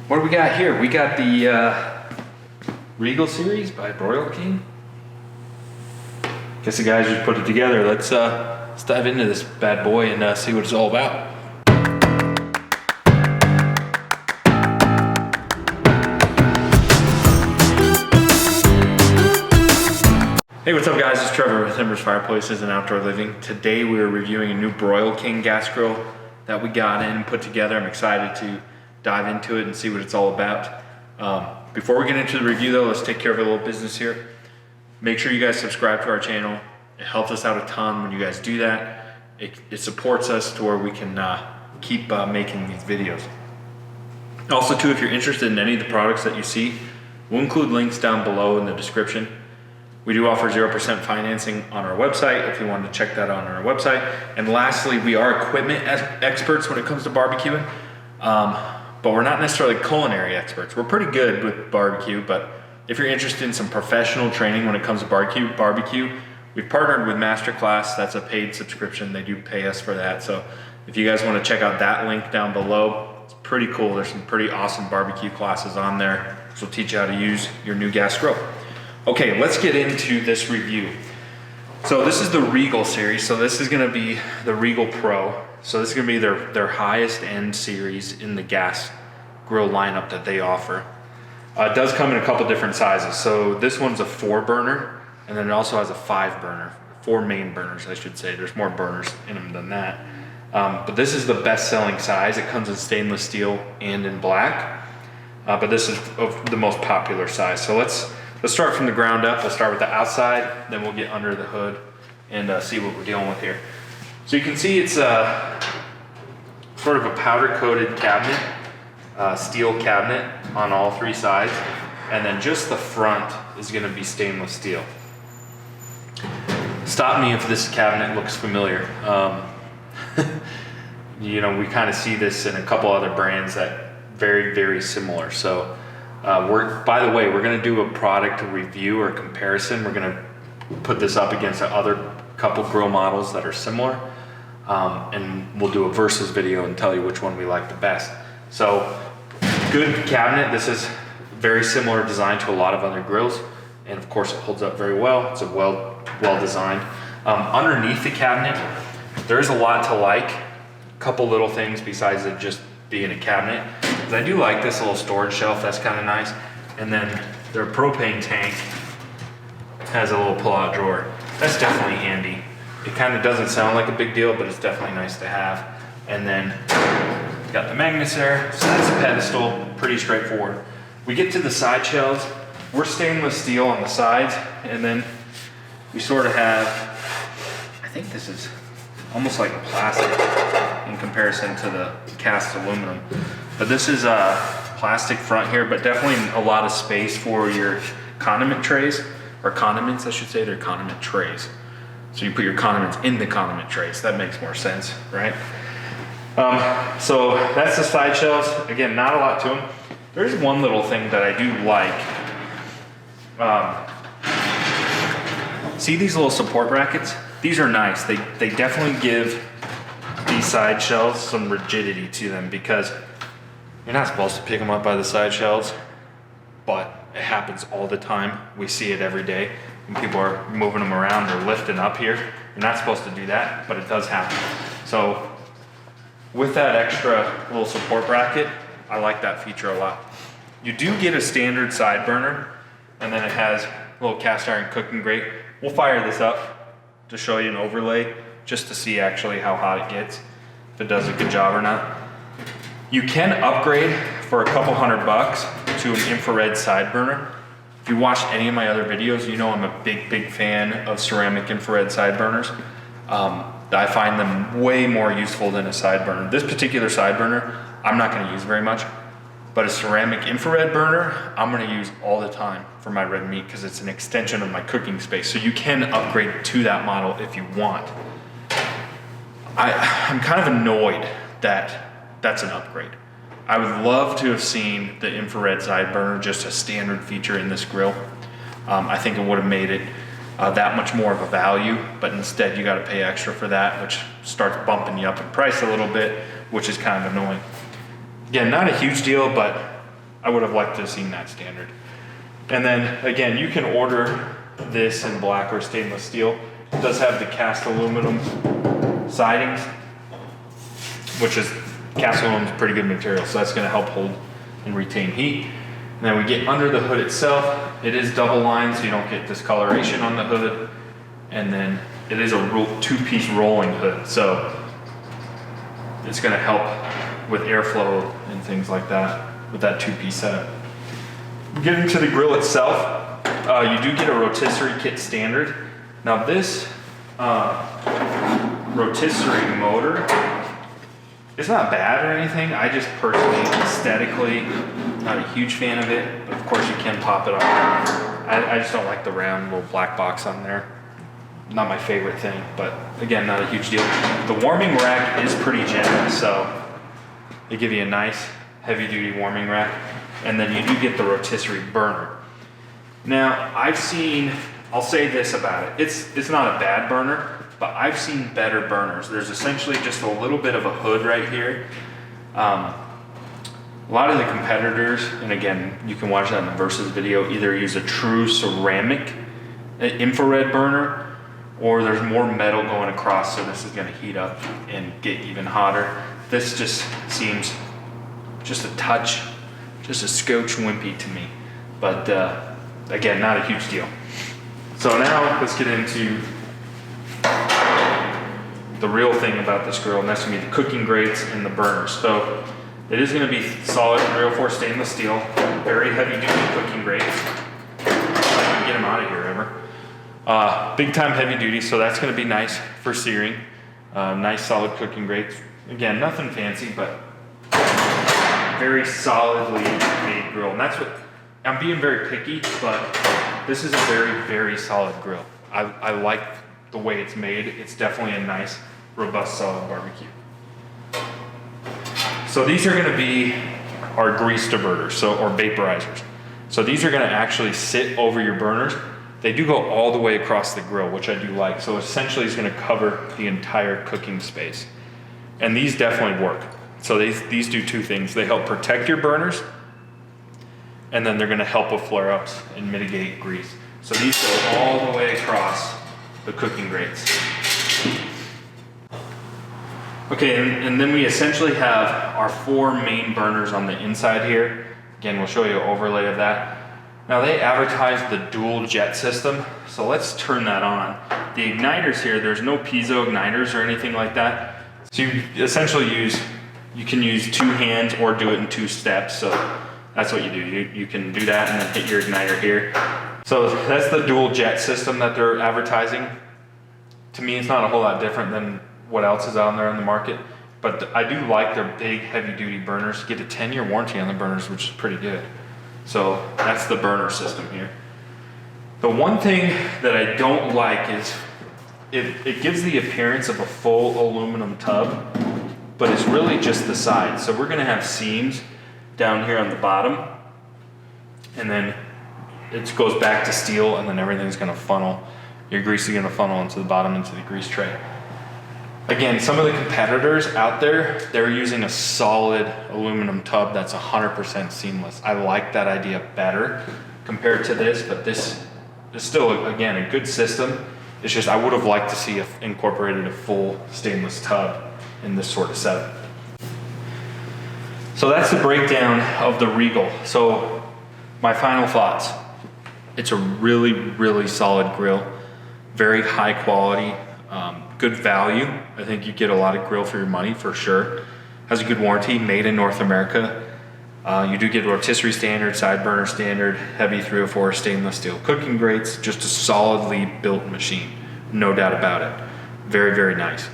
What do we got here? We got the Regal series by Broil King. Guess the guys just put it together. Let's dive into this bad boy and see what it's all about. Hey, what's up guys? It's Trevor with Embers Fireplaces and Outdoor Living. Today we are reviewing a new Broil King gas grill that we got in, put together. I'm excited to dive into it and see what it's all about. Before we get into the review though, let's take care of a little business here. Make sure you guys subscribe to our channel. It helps us out a ton when you guys do that. It supports us to where we can keep making these videos. Also too, if you're interested in any of the products that you see, we'll include links down below in the description. We do offer 0% financing on our website if you wanted to check that out on our website. And lastly, we are equipment experts when it comes to barbecuing, but we're not necessarily culinary experts. We're pretty good with barbecue, but if you're interested in some professional training when it comes to barbecue, we've partnered with Masterclass. That's a paid subscription. They do pay us for that. So if you guys want to check out that link down below, it's pretty cool. There's some pretty awesome barbecue classes on there. So we'll teach you how to use your new gas grill. Okay, let's get into this review. So this is the Regal series. So this is gonna be the Regal Pro. So this is gonna be their highest end series in the gas grill lineup that they offer. It does come in a couple different sizes. So this one's a 4 burner, and then it also has a 5 burner, 4 main burners, I should say. There's more burners in them than that. But this is the best selling size. It comes in stainless steel and in black. But this is the most popular size. So let's start from the ground up. We'll start with the outside, then we'll get under the hood and see what we're dealing with here. So you can see it's sort of a powder coated cabinet, steel cabinet on all 3 sides. And then just the front is gonna be stainless steel. Stop me if this cabinet looks familiar. You know, we kind of see this in a couple other brands that very, very similar. So by the way, we're gonna do a product review or comparison. We're gonna put this up against the other couple grill models that are similar. And we'll do a versus video and tell you which one we like the best. So good cabinet. This is very similar design to a lot of other grills. And of course it holds up very well. It's a well designed. Underneath the cabinet, there's a lot to like. A couple little things besides it just being a cabinet. I do like this little storage shelf. That's kind of nice. And then their propane tank has a little pull-out drawer. That's definitely handy. It kind of doesn't sound like a big deal, but it's definitely nice to have. And then got the magnets there. So that's a pedestal, pretty straightforward. We get to the side shelves. We're stainless steel on the sides, and then we sort of have, I think this is almost like plastic in comparison to the cast aluminum. But this is a plastic front here, but definitely a lot of space for your condiment trays, or condiments, I should say. They're condiment trays. So you put your condiments in the condiment trays. That makes more sense, right? So that's the side shelves. Again, not a lot to them. There's one little thing that I do like. See these little support brackets? These are nice. They definitely give these side shelves some rigidity to them, because you're not supposed to pick them up by the side shelves, but it happens all the time. We see it every day when people are moving them around or lifting up here. You're not supposed to do that, but it does happen. So with that extra little support bracket, I like that feature a lot. You do get a standard side burner, and then it has a little cast iron cooking grate. We'll fire this up to show you an overlay, just to see actually how hot it gets, if it does a good job or not. You can upgrade for a couple $100 to an infrared side burner. If you watched any of my other videos, you know I'm a big fan of ceramic infrared side burners. I find them way more useful than a side burner. This particular side burner, I'm not gonna use very much, but a ceramic infrared burner, I'm gonna use all the time for my red meat, because it's an extension of my cooking space. So you can upgrade to that model if you want. I'm kind of annoyed that that's an upgrade. I would love to have seen the infrared side burner just a standard feature in this grill. I think it would have made it that much more of a value, but instead you got to pay extra for that, which starts bumping you up in price a little bit, which is kind of annoying. Again, not a huge deal, but I would have liked to have seen that standard. And then again, you can order this in black or stainless steel. It does have the cast aluminum sidings, which is, cast aluminum is pretty good material, so that's gonna help hold and retain heat. And then we get under the hood itself. It is double lined, so you don't get discoloration on the hood. And then it is a two-piece rolling hood, so it's gonna help with airflow and things like that with that two-piece setup. Getting to the grill itself, you do get a rotisserie kit standard. Now this rotisserie motor, it's not bad or anything. I just personally, aesthetically, not a huge fan of it, but of course you can pop it off. I just don't like the round little black box on there. Not my favorite thing, but again, not a huge deal. The warming rack is pretty generous, so they give you a nice heavy duty warming rack. And then you do get the rotisserie burner. Now, I'll say this about it. It's not a bad burner, but I've seen better burners. There's essentially just a little bit of a hood right here. A lot of the competitors, and again, you can watch that in the Versus video, either use a true ceramic infrared burner, or there's more metal going across, so this is gonna heat up and get even hotter. This just seems just a touch, just a scotch wimpy to me. But again, not a huge deal. So now let's get into the real thing about this grill, and that's gonna be the cooking grates and the burners. So it is gonna be solid 304 stainless steel, very heavy duty cooking grates. If I can get them out of here ever. Big time heavy duty, so that's gonna be nice for searing. Nice solid cooking grates. Again, nothing fancy, but very solidly made grill. And that's what, I'm being very picky, but this is a very, very solid grill. I like the way it's made. It's definitely a nice, robust, solid barbecue. So these are gonna be our grease diverters, or vaporizers. So these are gonna actually sit over your burners. They do go all the way across the grill, which I do like. So essentially it's gonna cover the entire cooking space. And these definitely work. So these do two things. They help protect your burners, and then they're gonna help with flare-ups and mitigate grease. So these go all the way across the cooking grates. Okay, and then we essentially have our 4 main burners on the inside here. Again, we'll show you an overlay of that. Now they advertise the dual jet system, so let's turn that on. The igniters here, there's no piezo igniters or anything like that. So you essentially you can use 2 hands or do it in 2 steps. So that's what you do. You can do that and then hit your igniter here. So that's the dual jet system that they're advertising. To me, it's not a whole lot different than what else is out there in the market, but I do like their big heavy duty burners. You get a 10-year warranty on the burners, which is pretty good. So that's the burner system here. The one thing that I don't like is it gives the appearance of a full aluminum tub, but it's really just the sides. So we're gonna have seams down here on the bottom, and then it goes back to steel, and then everything's gonna funnel. Your grease is gonna funnel into the bottom, into the grease tray. Again, some of the competitors out there, they're using a solid aluminum tub that's 100% seamless. I like that idea better compared to this, but this is still, again, a good system. It's just, I would have liked to see incorporated a full stainless tub in this sort of setup. So that's the breakdown of the Regal. So my final thoughts. It's a really, really solid grill. Very high quality, good value. I think you get a lot of grill for your money for sure. Has a good warranty, made in North America. You do get rotisserie standard, side burner standard, heavy 304 stainless steel cooking grates, just a solidly built machine, no doubt about it. Very, very nice.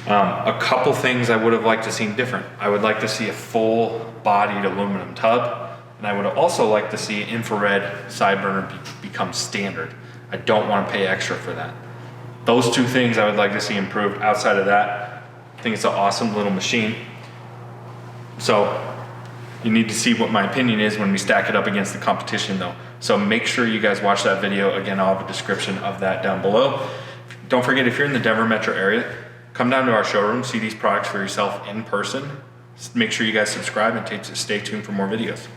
A couple things I would have liked to see different. I would like to see a full bodied aluminum tub, and I would also like to see infrared side burner become standard. I don't want to pay extra for that. Those 2 things I would like to see improved. Outside of that, I think it's an awesome little machine. So you need to see what my opinion is when we stack it up against the competition though. So make sure you guys watch that video. Again, I'll have a description of that down below. Don't forget, if you're in the Denver metro area, come down to our showroom, see these products for yourself in person. Make sure you guys subscribe and stay tuned for more videos.